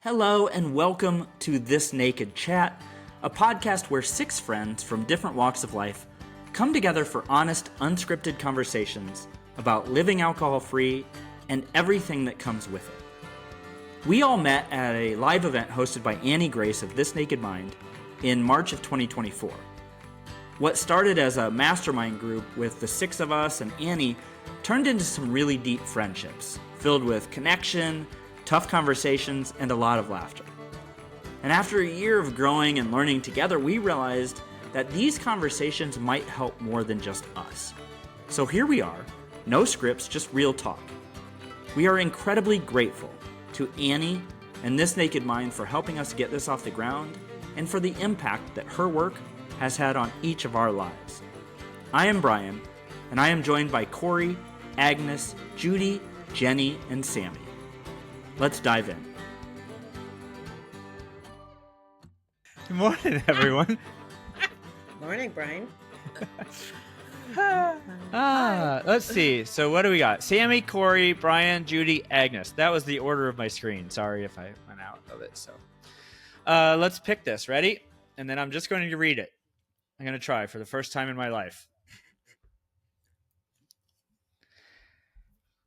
Hello and welcome to This Naked Chat, a podcast where six friends from different walks of life come together for honest, unscripted conversations about living alcohol-free and everything that comes with it. We all met at a live event hosted by Annie Grace of This Naked Mind in March of 2024. What started as a mastermind group with the six of us and Annie turned into some really deep friendships, filled with connection, tough conversations, and a lot of laughter. And after a year of growing and learning together, we realized that these conversations might help more than just us. So here we are, no scripts, just real talk. We are incredibly grateful to Annie and This Naked Mind for helping us get this off the ground and for the impact that her work has had on each of our lives. I am Brian, and I am joined by Kori, Agnes, Judi, Jenie, and Sammie. Let's dive in. Good morning, everyone. Morning, Brian. Let's see. So what do we got? Sammie, Kori, Brian, Judi, Agnes. That was the order of my screen. Sorry if I went out of it. So let's pick this. Ready? And then I'm just going to read it. I'm going to try for the first time in my life.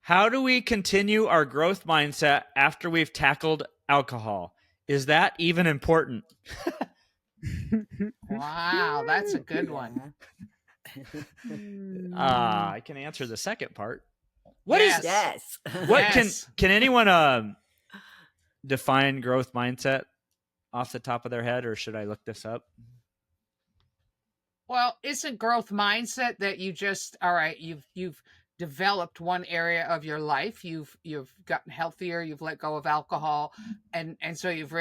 How do we continue our growth mindset after we've tackled alcohol? Is that even important? Wow, that's a good one. I can answer the second part. What is? Yes. What Yes. can anyone define growth mindset off the top of their head, or should I look this up? Well, isn't growth mindset that you just you've developed one area of your life, you've gotten healthier, you've let go of alcohol, and so you've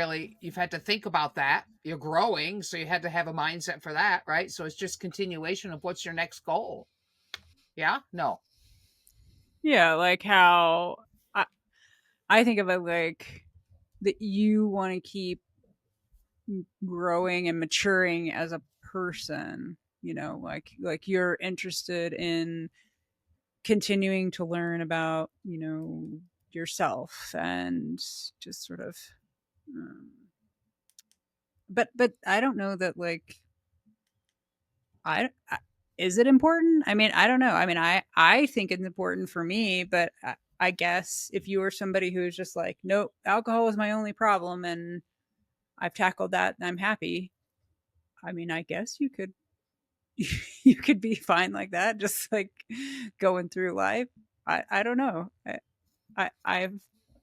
had to think about that. You're growing, so you had to have a mindset for that, right? So it's just continuation of what's your next goal. Yeah? No. Yeah, like how I think of it like that you want to keep growing and maturing as a person, like you're interested in continuing to learn about, yourself and just sort of but I don't know that like I is it important? I mean, I don't know. I mean, I think it's important for me, but I guess if you are somebody who's just like, nope, alcohol is my only problem and I've tackled that and I'm happy. I mean, I guess you could be fine like that, just like going through life. I don't know. I've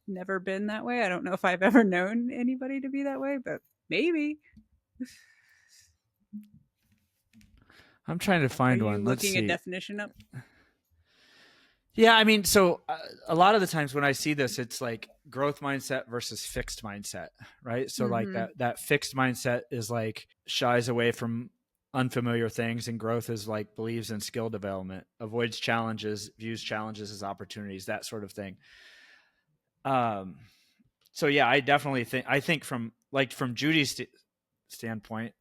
never been that way. I don't know if I've ever known anybody to be that way, but maybe. I'm trying to find one. Let's looking see. a definition up? Yeah, I mean, so a lot of the times when I see this, it's like growth mindset versus fixed mindset, right? So like that fixed mindset is like shies away from unfamiliar things, and growth is like believes in skill development, avoids challenges, views challenges as opportunities, that sort of thing. So yeah, I definitely think from Judi's standpoint,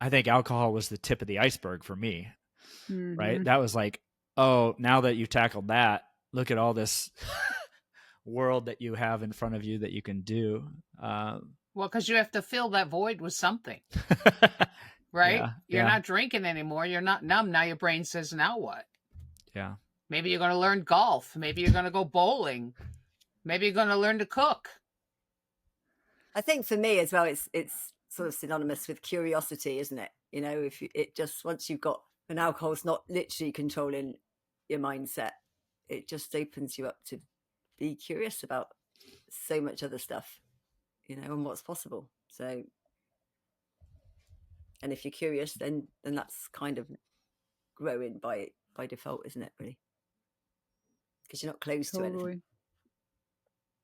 I think alcohol was the tip of the iceberg for me, right? That was like, oh, now that you tackled that, look at all this world that you have in front of you that you can do. Well, because you have to fill that void with something. Right? Yeah, You're not drinking anymore. You're not numb. Now your brain says, now what? Yeah. Maybe you're going to learn golf. Maybe you're going to go bowling. Maybe you're going to learn to cook. I think for me as well, it's sort of synonymous with curiosity, isn't it? You know, once you've got an alcohol's not literally controlling your mindset, it just opens you up to be curious about so much other stuff, and what's possible. So, and if you're curious, then that's kind of growing by default, isn't it? Really, because you're not closed to anything.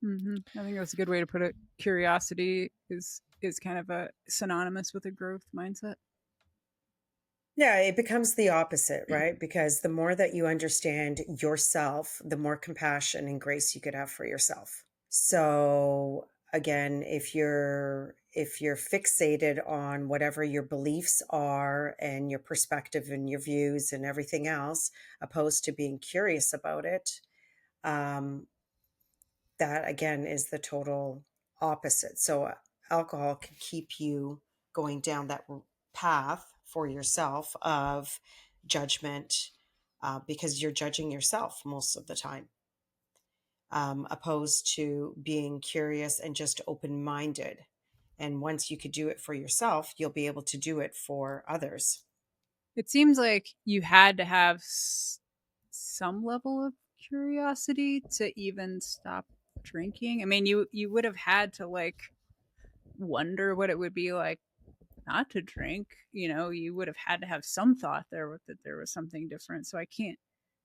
I think that's a good way to put it. Curiosity is kind of a synonymous with a growth mindset. Yeah, it becomes the opposite, right? Because the more that you understand yourself, the more compassion and grace you could have for yourself. So again, if you're fixated on whatever your beliefs are and your perspective and your views and everything else, opposed to being curious about it, that again is the total opposite. So alcohol can keep you going down that path for yourself of judgment, because you're judging yourself most of the time, opposed to being curious and just open-minded. And once you could do it for yourself, you'll be able to do it for others. It seems like you had to have some level of curiosity to even stop drinking. I mean, you would have had to like wonder what it would be like not to drink. You would have had to have some thought there that there was something different. So I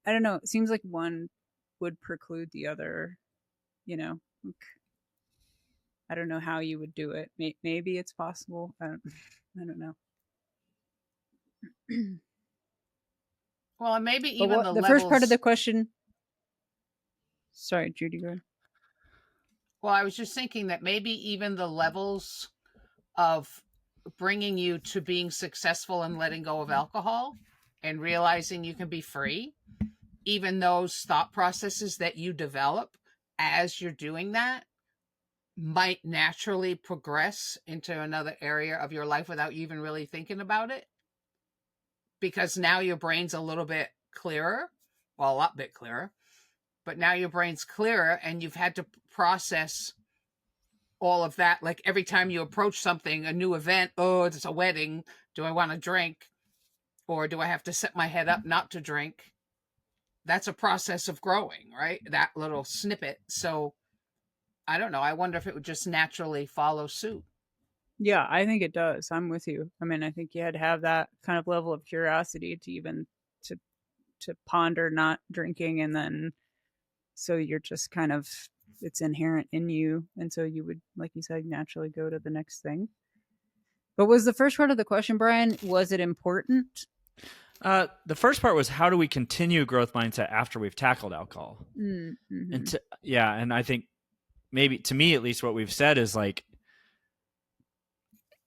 don't know. It seems like one would preclude the other. Like, I don't know how you would do it. Maybe it's possible. I don't know. Well, and maybe But even the first part of the question. Sorry, Judi, go ahead. Well, I was just thinking that maybe even the levels of bringing you to being successful and letting go of alcohol and realizing you can be free, even those thought processes that you develop as you're doing that might naturally progress into another area of your life without you even really thinking about it. Because now your brain's a little bit clearer, well, a lot bit clearer, but now your brain's clearer and you've had to process all of that. Like every time you approach something, a new event, oh, it's a wedding. Do I want to drink? Or do I have to set my head up not to drink? That's a process of growing, right? That little snippet. So I don't know. I wonder if it would just naturally follow suit. Yeah, I think it does. I'm with you. I mean, I think you had to have that kind of level of curiosity to even to ponder not drinking, and then so you're just kind of, it's inherent in you, and so you would, like you said, naturally go to the next thing. But was the first part of the question, Brian, was it important? The first part was, how do we continue growth mindset after we've tackled alcohol? Mm-hmm. And I think maybe, to me at least, what we've said is like,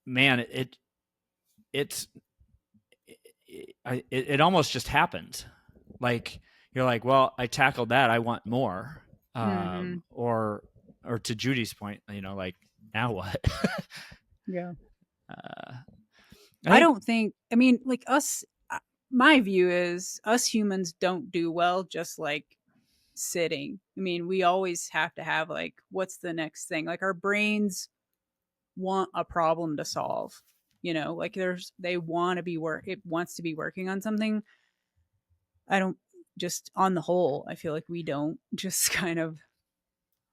man, it almost just happened. Like you're like, well, I tackled that, I want more. Or to Judy's point, like, now what? Yeah. I don't think, I mean, like us, my view is us humans don't do well just like sitting. I mean, we always have to have like, what's the next thing? Like our brains want a problem to solve, like they want to it wants to be working on something. I don't, just on the whole, I feel like we don't just kind of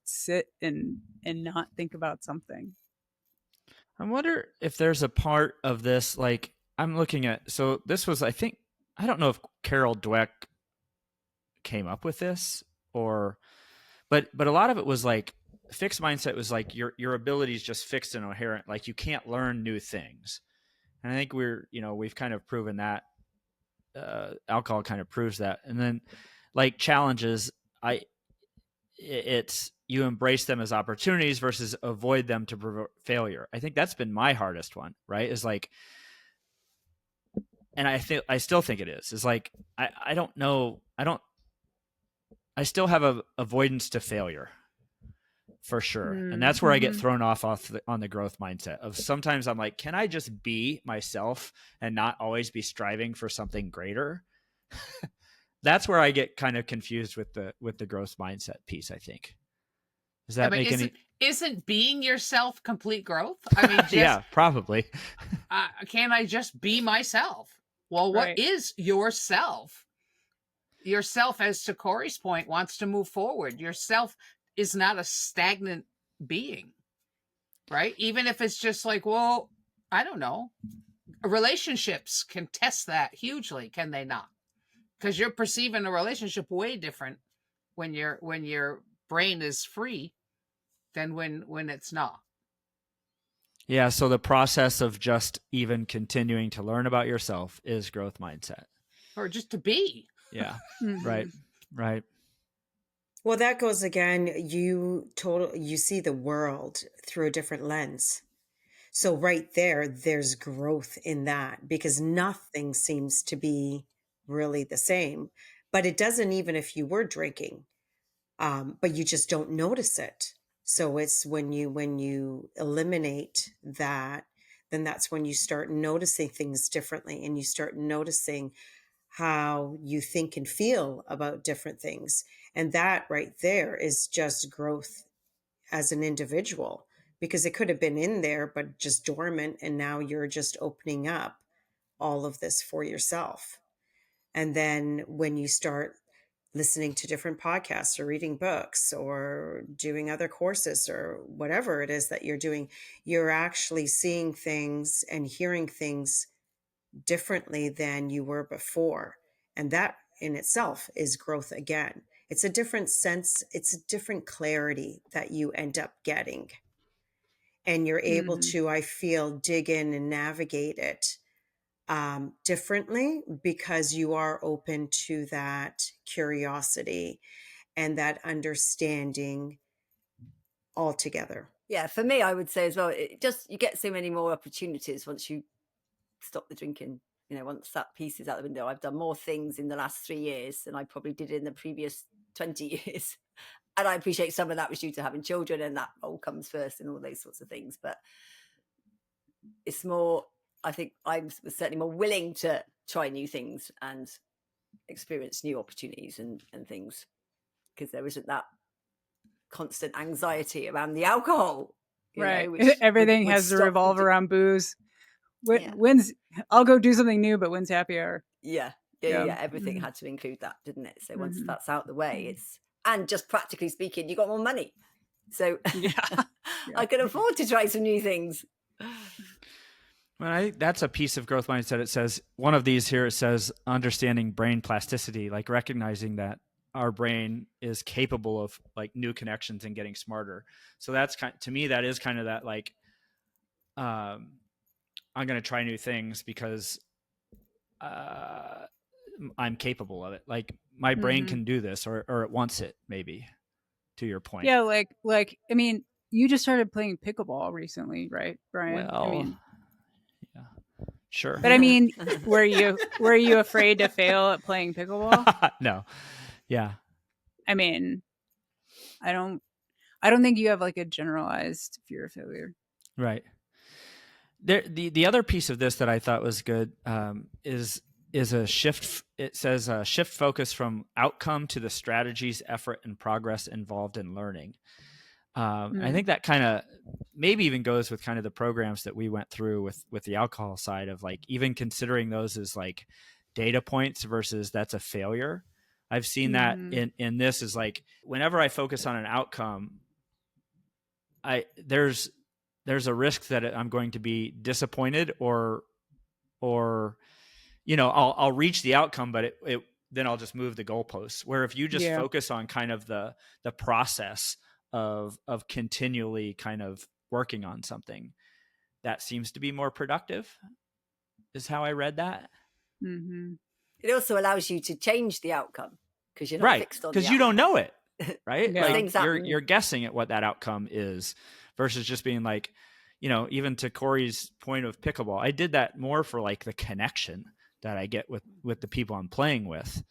sit and not think about something. I wonder if there's a part of this, like I'm looking at, so this was, I think, I don't know if Carol Dweck came up with this but a lot of it was like fixed mindset was like your ability is just fixed and inherent. Like you can't learn new things. And I think we've kind of proven that, alcohol kind of proves that. And then like challenges, it's you embrace them as opportunities versus avoid them to provoke failure. I think that's been my hardest one, right? Is like, and I still think it is like, I don't know. I still have a avoidance to failure for sure. And that's where I get thrown off on the growth mindset of sometimes I'm like, can I just be myself and not always be striving for something greater? That's where I get kind of confused with the growth mindset piece, I think. Does that make any? Isn't being yourself complete growth? I mean, yeah, probably. Can I just be myself? Well, what is yourself? Yourself, as to Kori's point, wants to move forward. Yourself is not a stagnant being, right? Even if it's just like, well, I don't know. Relationships can test that hugely, can they not? Because you're perceiving a relationship way different when your brain is free than when it's not. Yeah, so the process of just even continuing to learn about yourself is growth mindset. Or just to be. Yeah. Right. Well, that goes again, you see the world through a different lens. So right there's growth in that, because nothing seems to be really the same. But it doesn't, even if you were drinking, but you just don't notice it. So it's when you eliminate that, then that's when you start noticing things differently, and you start noticing how you think and feel about different things. And that right there is just growth as an individual, because it could have been in there but just dormant, and now you're just opening up all of this for yourself. And then when you start listening to different podcasts or reading books or doing other courses or whatever it is that you're doing, you're actually seeing things and hearing things differently than you were before. And that in itself is growth again. It's a different sense, it's a different clarity that you end up getting. And you're able to, I feel, dig in and navigate it differently, because you are open to that curiosity and that understanding altogether. Yeah, for me, I would say as well, it just, you get so many more opportunities once you stop the drinking. You know, once that piece is out the window, I've done more things in the last 3 years than I probably did in the previous 20 years. And I appreciate some of that was due to having children, and that all comes first and all those sorts of things. But it's more, I think I was certainly more willing to try new things and experience new opportunities and things, because there isn't that constant anxiety around the alcohol. Right. Know, which Everything would has to stop revolve around booze. Yeah. When's I'll go do something new, but when's happy hour? Yeah. Everything had to include that, didn't it? So once that's out the way, it's, and just practically speaking, you got more money. So I can afford to try some new things. Well, I think that's a piece of growth mindset. It says, one of these here, it says understanding brain plasticity, like recognizing that our brain is capable of like new connections and getting smarter. So that's to me, that is kind of that, like, I'm going to try new things because I'm capable of it. Like my brain can do this, or it wants it, maybe, to your point. Yeah. Like, I mean, you just started playing pickleball recently, right, Brian? Well, I mean, yeah, sure. but I mean, were you afraid to fail at playing pickleball? No. Yeah. I mean, I don't think you have like a generalized fear of failure. Right. The other piece of this that I thought was good is a shift. It says shift focus from outcome to the strategies, effort, and progress involved in learning. I think that kind of maybe even goes with kind of the programs that we went through with the alcohol side of, like, even considering those as like data points versus that's a failure. I've seen that in this is like, whenever I focus on an outcome, there's a risk that I'm going to be disappointed or I'll reach the outcome, but then I'll just move the goalposts. Where if you just focus on kind of the process of continually kind of working on something, that seems to be more productive, is how I read that. It also allows you to change the outcome, because you're not fixed on the outcome. Because you don't know it, right? Yeah. Like you're guessing at what that outcome is, versus just being like, even to Kori's point of pickleball, I did that more for like the connection that I get with the people I'm playing with.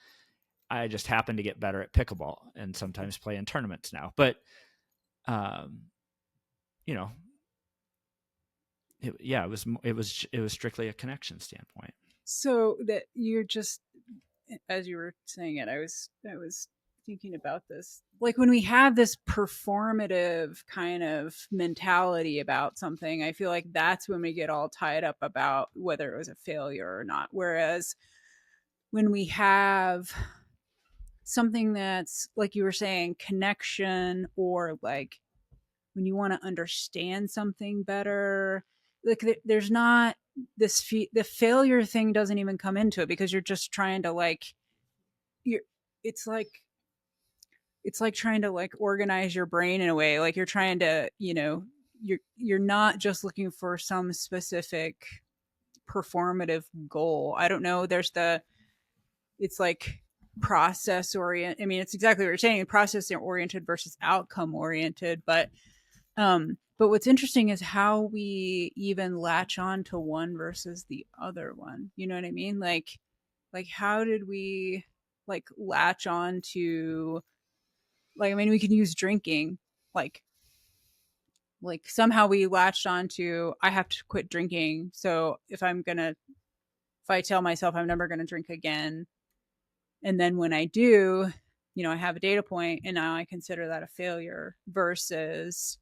I just happen to get better at pickleball and sometimes play in tournaments now. But, it was strictly a connection standpoint. So that you're just, as you were saying it, I was thinking about this. Like when we have this performative kind of mentality about something, I feel like that's when we get all tied up about whether it was a failure or not. Whereas when we have something that's, like you were saying, connection, or like when you want to understand something better, like there's not this the failure thing doesn't even come into it, because you're just trying to it's like trying to like organize your brain in a way. Like you're trying to, you're not just looking for some specific performative goal. I don't know. It's like process oriented. I mean, it's exactly what you're saying, process oriented versus outcome oriented. But what's interesting is how we even latch on to one versus the other one. You know what I mean? Like how did we latch on to, like, I mean, we can use drinking. Like like somehow we latched on to, I have to quit drinking. So if I tell myself I'm never going to drink again, and then when I do, I have a data point and now I consider that a failure versus,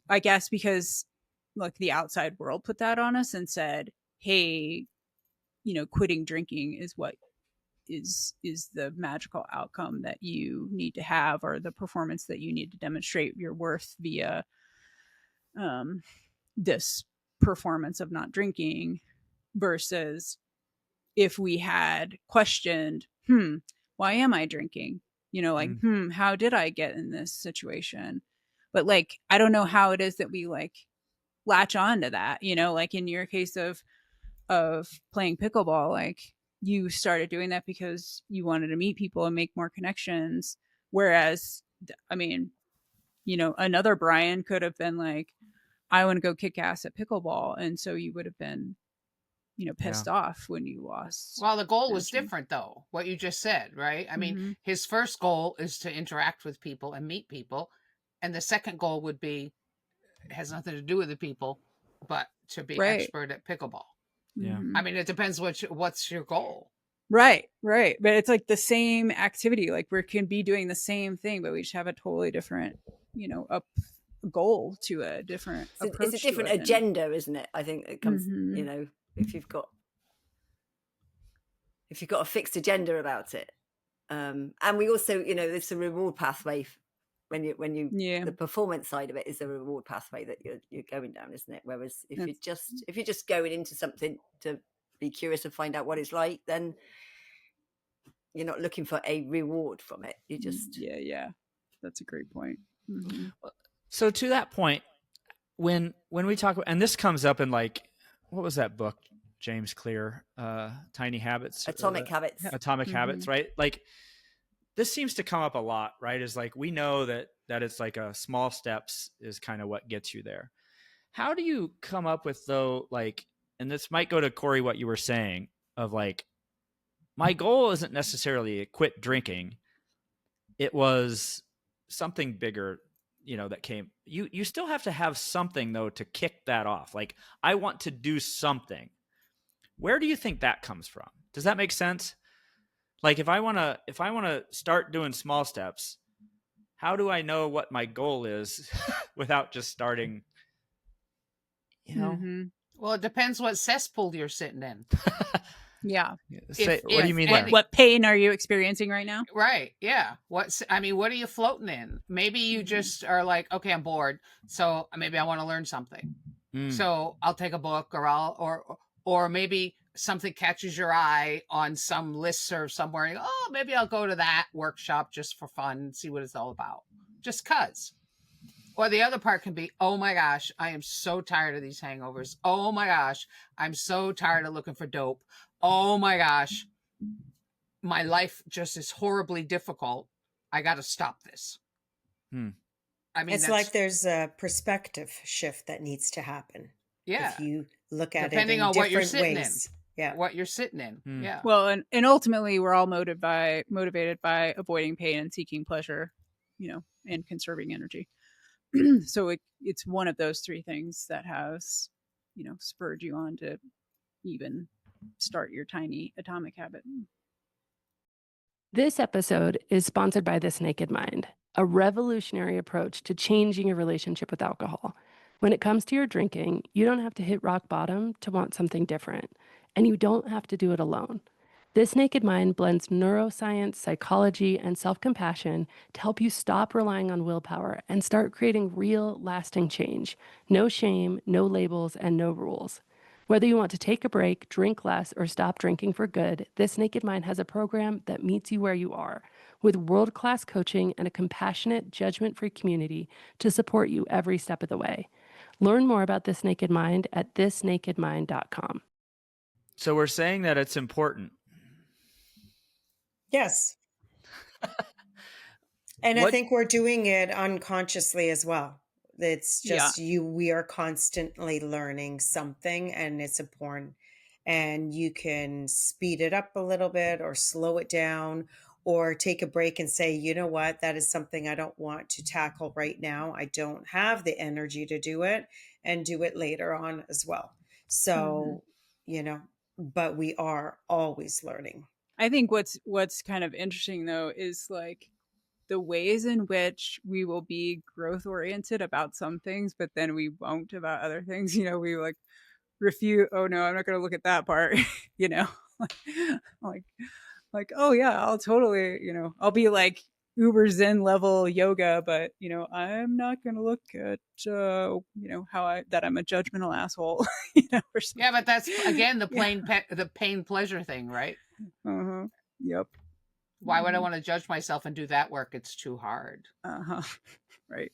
I guess because like the outside world put that on us and said, hey, quitting drinking is what is the magical outcome that you need to have, or the performance that you need to demonstrate your worth via this performance of not drinking, versus if we had questioned, why am I drinking? How did I get in this situation? But like, I don't know how it is that we like latch on to that, like in your case of playing pickleball, like you started doing that because you wanted to meet people and make more connections. Whereas, I mean, another Brian could have been like, I want to go kick ass at pickleball. And so you would have been, pissed off when you lost. Well, the goal was different, though, what you just said, right? I mean, his first goal is to interact with people and meet people. And the second goal would be, has nothing to do with the people, but to be expert at pickleball. Yeah. I mean, it depends what's your goal. Right. But it's like the same activity. Like we can be doing the same thing, but we just have a totally different, a goal to a different approach. It's a different agenda, isn't it? I think it comes, if you've got a fixed agenda about it. And we also, there's a reward pathway when you the performance side of it is a reward pathway that you're going down, isn't it? Whereas if you're just going into something to be curious and find out what it's like, then you're not looking for a reward from it. You just that's a great point. So to that point, when we talk about, and this comes up in like, what was that book, James Clear, Tiny Habits, Atomic Habits, right? Like this seems to come up a lot, right? Is like, we know that it's like a small steps is kind of what gets you there. How do you come up with though, like, and this might go to Kori, what you were saying of like, my goal isn't necessarily to quit drinking. It was something bigger, that came. You still have to have something though to kick that off. Like, I want to do something. Where do you think that comes from? Does that make sense? Like, if I want to start doing small steps, how do I know what my goal is without just starting, Well, it depends what cesspool you're sitting in. Yeah. What do you mean? What pain are you experiencing right now? Right. Yeah. What are you floating in? Maybe you just are like, okay, I'm bored, so maybe I want to learn something. So I'll take a book, or maybe something catches your eye on some listserv somewhere. And you go, oh, maybe I'll go to that workshop just for fun and see what it's all about. Just 'cause. Or the other part can be, oh my gosh, I am so tired of these hangovers. Oh my gosh, I'm so tired of looking for dope. Oh my gosh, my life just is horribly difficult. I got to stop this. I mean, it's like there's a perspective shift that needs to happen. Yeah. If you look at depending it in on what you're sitting ways. in. Yeah. What you're sitting in. Yeah. Well, and ultimately we're all motivated by avoiding pain and seeking pleasure, and conserving energy. So it's one of those three things that has, spurred you on to even start your tiny atomic habit. This episode is sponsored by This Naked Mind, a revolutionary approach to changing your relationship with alcohol. When it comes to your drinking, you don't have to hit rock bottom to want something different, and you don't have to do it alone. This Naked Mind blends neuroscience, psychology, and self-compassion to help you stop relying on willpower and start creating real, lasting change. No shame, no labels, and no rules. Whether you want to take a break, drink less, or stop drinking for good, This Naked Mind has a program that meets you where you are, with world-class coaching and a compassionate, judgment-free community to support you every step of the way. Learn more about This Naked Mind at thisnakedmind.com. So we're saying that it's important. Yes. And I think we're doing it unconsciously as well. It's just we are constantly learning something, and it's important. And you can speed it up a little bit or slow it down, or take a break and say, you know what, that is something I don't want to tackle right now. I don't have the energy to do it, and do it later on as well. So, you know, but we are always learning. I think what's kind of interesting though is like the ways in which we will be growth oriented about some things, but then we won't about other things. You know, we like refute, oh no, I'm not going to look at that part, you know, like, like, oh yeah, I'll totally, you know, I'll be like uber zen level yoga, but you know, I'm not going to look at, you know, that I'm a judgmental asshole, you know, or something. Yeah, but that's again the the pain pleasure thing, right? Yep. Why would I want to judge myself and do that work? It's too hard. Right.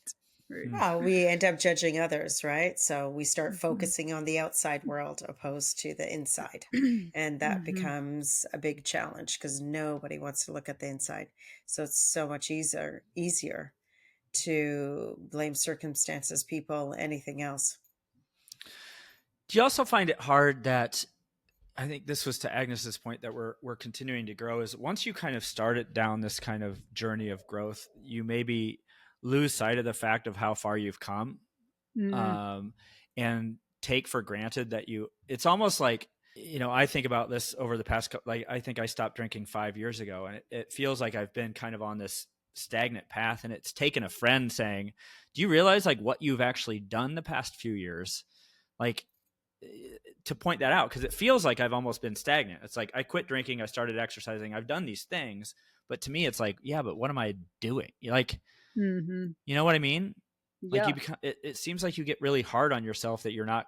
Well, we end up judging others, right? So we start focusing on the outside world opposed to the inside. And that becomes a big challenge because nobody wants to look at the inside. So it's so much easier to blame circumstances, people, anything else. Do you also find it hard that, I think this was to Agnes's point, that we're continuing to grow, is once you kind of start it down this kind of journey of growth, you maybe lose sight of the fact of how far you've come, and take for granted that it's almost like, you know, I think about this over the past, like, I think I stopped drinking 5 years ago, and it feels like I've been kind of on this stagnant path, and it's taken a friend saying, do you realize like what you've actually done the past few years? Like, to point that out, because it feels like I've almost been stagnant. It's like I quit drinking, I started exercising, I've done these things, but to me it's like, yeah, but what am I doing? Like, you know what I mean? Like, you become, it seems like you get really hard on yourself that you're not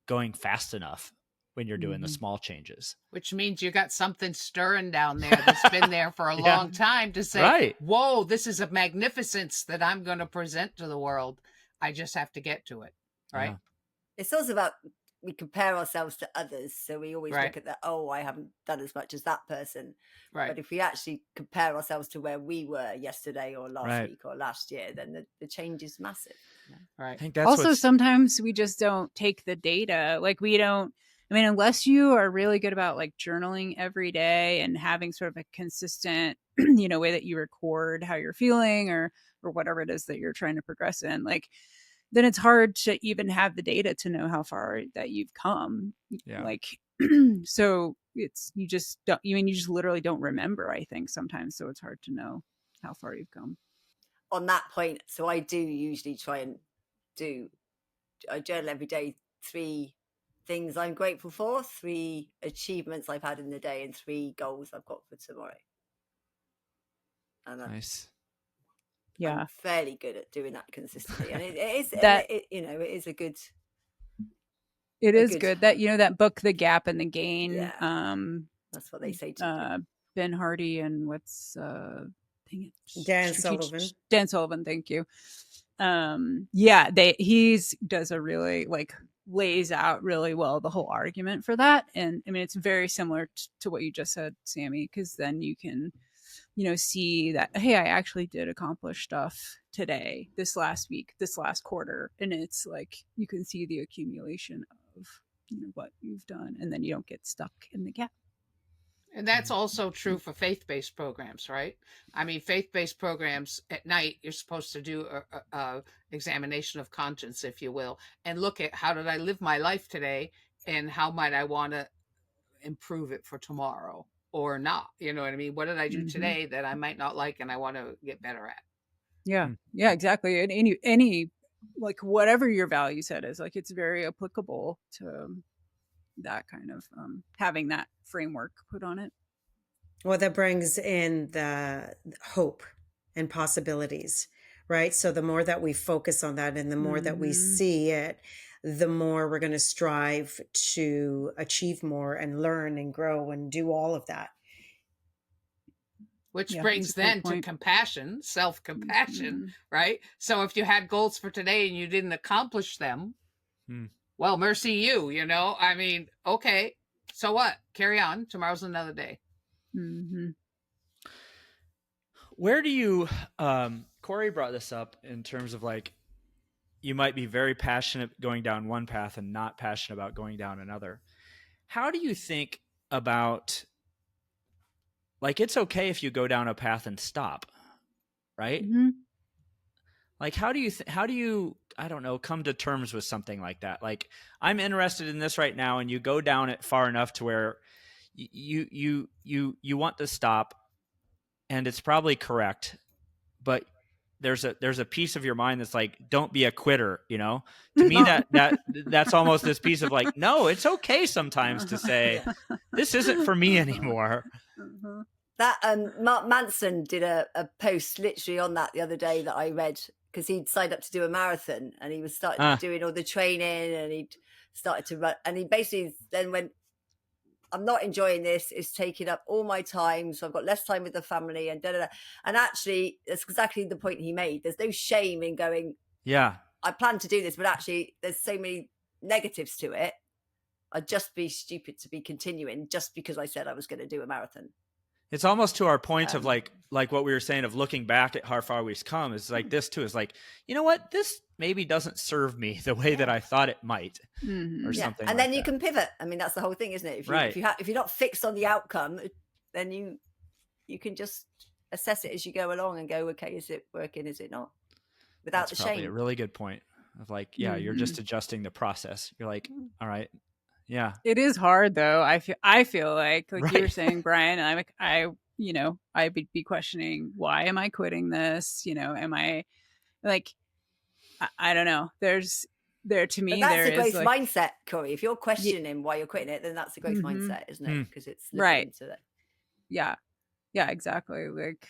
going fast enough when you're doing the small changes. Which means you got something stirring down there that's been there for a long time to say, right, whoa, this is a magnificence that I'm going to present to the world. I just have to get to it. Right. Yeah. It's also about, we compare ourselves to others. So we always look at that, oh, I haven't done as much as that person. Right. But if we actually compare ourselves to where we were yesterday or last week or last year, then the change is massive. Right. I think that's also sometimes we just don't take the data. Like we don't, I mean, unless you are really good about like journaling every day and having sort of a consistent, you know, way that you record how you're feeling or whatever it is that you're trying to progress in, like, then it's hard to even have the data to know how far that you've come. Yeah. Like, so it's, you just don't, you just literally don't remember, I think sometimes. So it's hard to know how far you've come. On that point, so I do usually try and I journal every day, 3 things I'm grateful for, 3 achievements I've had in the day, and 3 goals I've got for tomorrow. And nice. Yeah, I'm fairly good at doing that consistently, and it is that, you know, it is a good. It is good that, you know, that book, The Gap and the Gain. Yeah. That's what they say to Ben Hardy and what's Dan Sullivan. Dan Sullivan, thank you. Yeah, he's does a really like lays out really well the whole argument for that, and I mean it's very similar to what you just said, Sammie, because then you can, you know, see that, hey, I actually did accomplish stuff today, this last week, this last quarter, and it's like you can see the accumulation of, you know, what you've done, and then you don't get stuck in the gap. And that's also true for faith-based programs, right? I mean, faith-based programs at night, you're supposed to do a examination of conscience, if you will, and look at how did I live my life today and how might I want to improve it for tomorrow or not? You know what I mean? What did I do today that I might not like and I want to get better at? Yeah. Yeah, exactly. And any like whatever your value set is, like it's very applicable to that kind of having that framework put on it. Well, that brings in the hope and possibilities, right? So the more that we focus on that and the more that we see it, the more we're going to strive to achieve more and learn and grow and do all of that. Which brings then to compassion, self-compassion, right? So if you had goals for today and you didn't accomplish them, well, mercy you, you know? I mean, okay, so what? Carry on. Tomorrow's another day. Where do you, Kori brought this up in terms of like, you might be very passionate going down one path and not passionate about going down another. How do you think about like, it's okay if you go down a path and stop, right? Mm-hmm. Like, how do you, I don't know, come to terms with something like that? Like, I'm interested in this right now, and you go down it far enough to where you want to stop, and it's probably correct, but there's a piece of your mind that's like, don't be a quitter, you know? To me, that's almost this piece of like, no, it's okay sometimes to say, this isn't for me anymore. Uh-huh. That Mark Manson did a post literally on that the other day that I read, because he'd signed up to do a marathon and he was started doing all the training, and he'd started to run, and he basically then went, I'm not enjoying this. It's taking up all my time. So I've got less time with the family and da-da-da. And actually, that's exactly the point he made. There's no shame in going, Yeah. I plan to do this, but actually there's so many negatives to it. I'd just be stupid to be continuing just because I said I was going to do a marathon. It's almost to our point of like what we were saying of looking back at how far we've come. Is like this too, is like, you know what, this maybe doesn't serve me the way that I thought it might, or something. And like then you that. can pivot. I mean, that's the whole thing, isn't it? If you're not fixed on the outcome, then you can just assess it as you go along and go, okay, is it working? Is it not? Without That's the probably shame. a really good point of like, you're just adjusting the process. You're like, all right. Yeah. It is hard though. I feel like Right. you were saying, Brian, and I would be questioning, why am I quitting this? You know, am I like, I don't know. To me, but that's there a growth is like, mindset, Kori. If you're questioning why you're quitting it, then that's a growth mindset, isn't it? Because it's looking right. into it. Yeah, exactly. Like,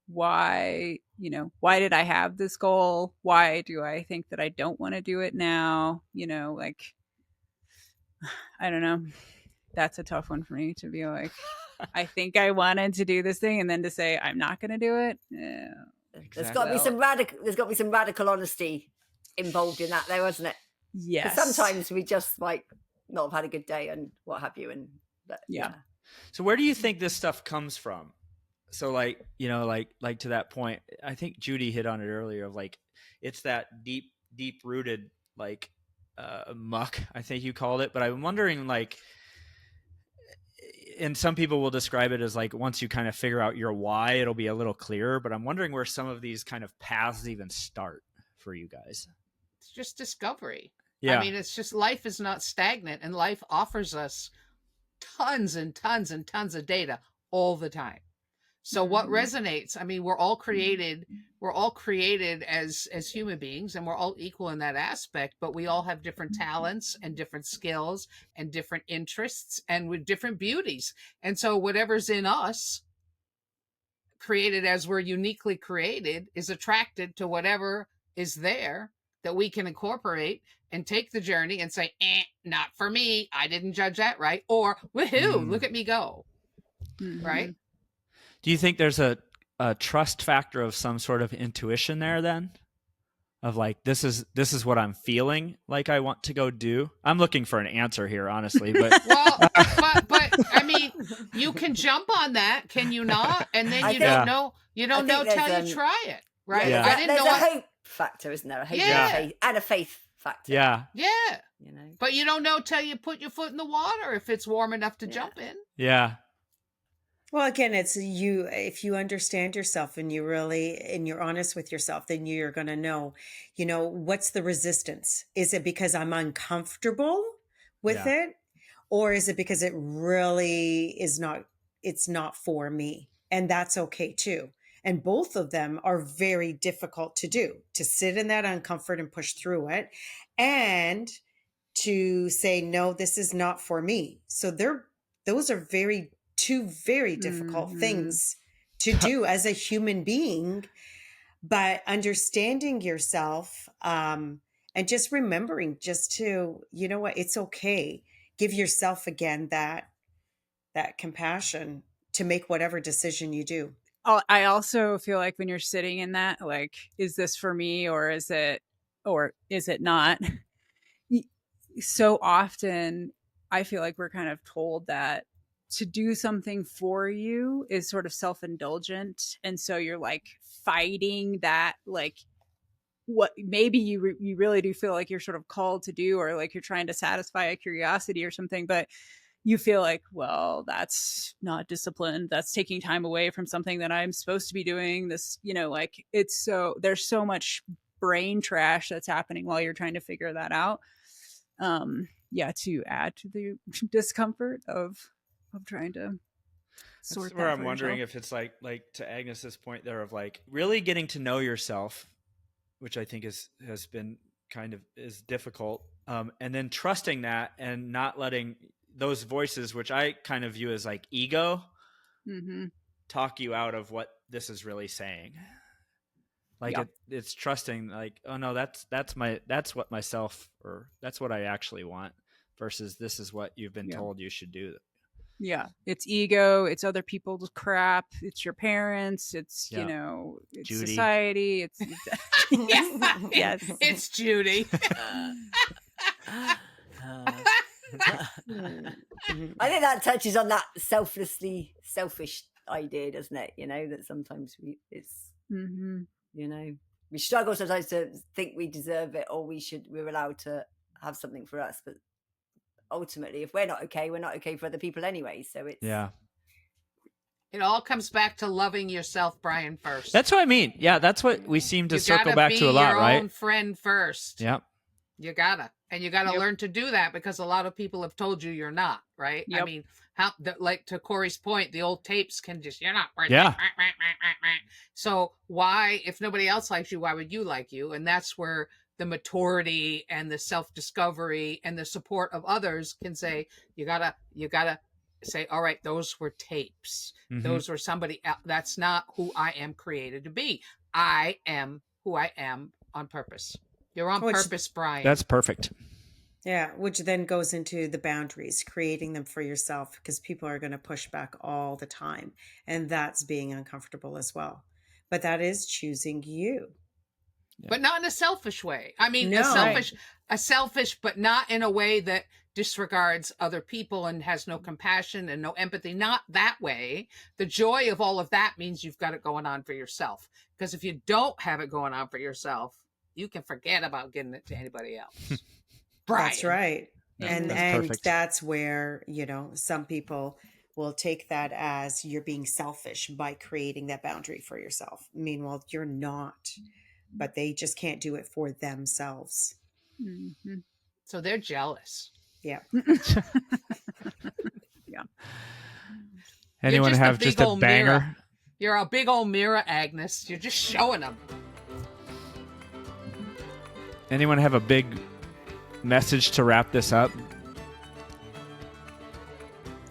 why did I have this goal? Why do I think that I don't want to do it now? You know, like, I don't know. That's a tough one for me to be like, I think I wanted to do this thing, and then to say I'm not going to do it. Yeah. Exactly. There's got to be some radical honesty involved in that, though, hasn't it? Yes. Because sometimes we just might not have had a good day and what have you, yeah. So where do you think this stuff comes from? So like, you know, like to that point, I think Judi hit on it earlier of like, it's that deep rooted, like, muck, I think you called it. But I'm wondering, like, and some people will describe it as like, once you kind of figure out your why, it'll be a little clearer. But I'm wondering where some of these kind of paths even start for you guys. It's just discovery. Yeah. I mean, it's just, life is not stagnant, and life offers us tons and tons and tons of data all the time. So what resonates? I mean, we're all created as human beings, and we're all equal in that aspect, but we all have different talents and different skills and different interests and with different beauties. And so whatever's in us, created as we're uniquely created, is attracted to whatever is there that we can incorporate and take the journey and say, not for me. I didn't judge that right. Or, woohoo, look at me go. Right? Do you think there's a trust factor of some sort of intuition there then? Of like, this is what I'm feeling like I want to go do? I'm looking for an answer here, honestly, but well, but I mean, you can jump on that, can you not? And then you don't know till you try it, right? Yeah. I didn't there's know a hope factor, isn't there? A hope and a faith factor. Yeah. You know, but you don't know till you put your foot in the water if it's warm enough to jump in. Yeah. Well, again, it's you. If you understand yourself and you're honest with yourself, then you're going to know, what's the resistance? Is it because I'm uncomfortable with it? Or is it because it really is not, it's not for me? And that's okay too. And both of them are very difficult to do, to sit in that uncomfort and push through it, and to say, no, this is not for me. So those are two very difficult things to do as a human being. But understanding yourself, and just remembering just to, it's okay. Give yourself again that compassion to make whatever decision you do. I also feel like when you're sitting in that, like, is this for me or is it not? So often I feel like we're kind of told that to do something for you is sort of self-indulgent. And so you're like fighting that, like, what maybe you really do feel like you're sort of called to do, or like you're trying to satisfy a curiosity or something. But you feel like, well, that's not disciplined. That's taking time away from something that I'm supposed to be doing. This, like there's so much brain trash that's happening while you're trying to figure that out. To add to the discomfort of trying to sort That's that where I'm for wondering yourself. if it's like to Agnes's point there of like really getting to know yourself, which I think has been is difficult. And then trusting that and not letting those voices, which I kind of view as like ego, talk you out of what this is really saying. Like it's trusting, like, oh no, that's what myself, or that's what I actually want, versus this is what you've been told you should do. Yeah, it's ego, it's other people's crap, it's your parents, it's it's Judi. Society, it's yes, it's Judi. I think that touches on that selfish idea, doesn't it? That sometimes it's we struggle sometimes to think we deserve it, or we're allowed to have something for us, but ultimately, if we're not okay, we're not okay for other people anyway. So it's it all comes back to loving yourself, Brian, first. That's what I mean. Yeah, that's what we seem to circle back to a lot, right? Your own friend first. Yep. You gotta learn to do that, because a lot of people have told you you're not, right? Yep. I mean, like to Kori's point, the old tapes can just, you're not worth it. So why, if nobody else likes you, why would you like you? And that's where the maturity and the self-discovery and the support of others can say, you gotta say, all right, those were tapes. Those were somebody else. That's not who I am created to be. I am who I am on purpose. You're on purpose, Brian. That's perfect. Yeah, which then goes into the boundaries, creating them for yourself, because people are going to push back all the time. And that's being uncomfortable as well. But that is choosing you. But not in a selfish way. I mean, No. a selfish, but not in a way that disregards other people and has no compassion and no empathy. Not that way. The joy of all of that means you've got it going on for yourself. Because if you don't have it going on for yourself, you can forget about getting it to anybody else. Brian. That's right. And perfect. that's where, some people will take that as you're being selfish by creating that boundary for yourself. Meanwhile, you're not. But they just can't do it for themselves. So they're jealous. Yeah. Yeah. Anyone have just a banger? Mirror. You're a big old mirror, Agnes. You're just showing them. Anyone have a big message to wrap this up?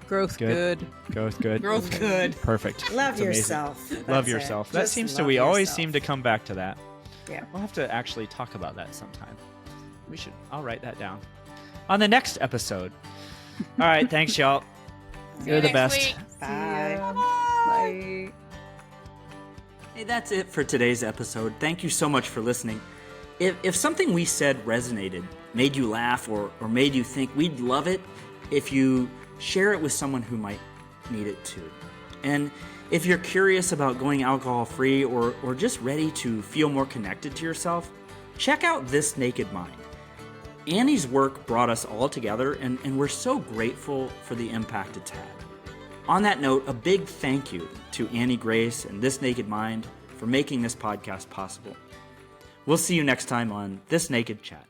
Growth good. Growth good. Growth good. Perfect. Love That's amazing. yourself. Love That's yourself. it. That Just seems to, love we always yourself. seem to come back to that. Yeah. We'll have to actually talk about that sometime. I'll write that down on the next episode. All right. Thanks, y'all. You're the best. Week. Bye. Bye. Hey, that's it for today's episode. Thank you so much for listening. If something we said resonated, made you laugh, or made you think, we'd love it if you share it with someone who might need it too. And if you're curious about going alcohol-free or just ready to feel more connected to yourself, check out This Naked Mind. Annie's work brought us all together, and we're so grateful for the impact it's had. On that note, a big thank you to Annie Grace and This Naked Mind for making this podcast possible. We'll see you next time on This Naked Chat.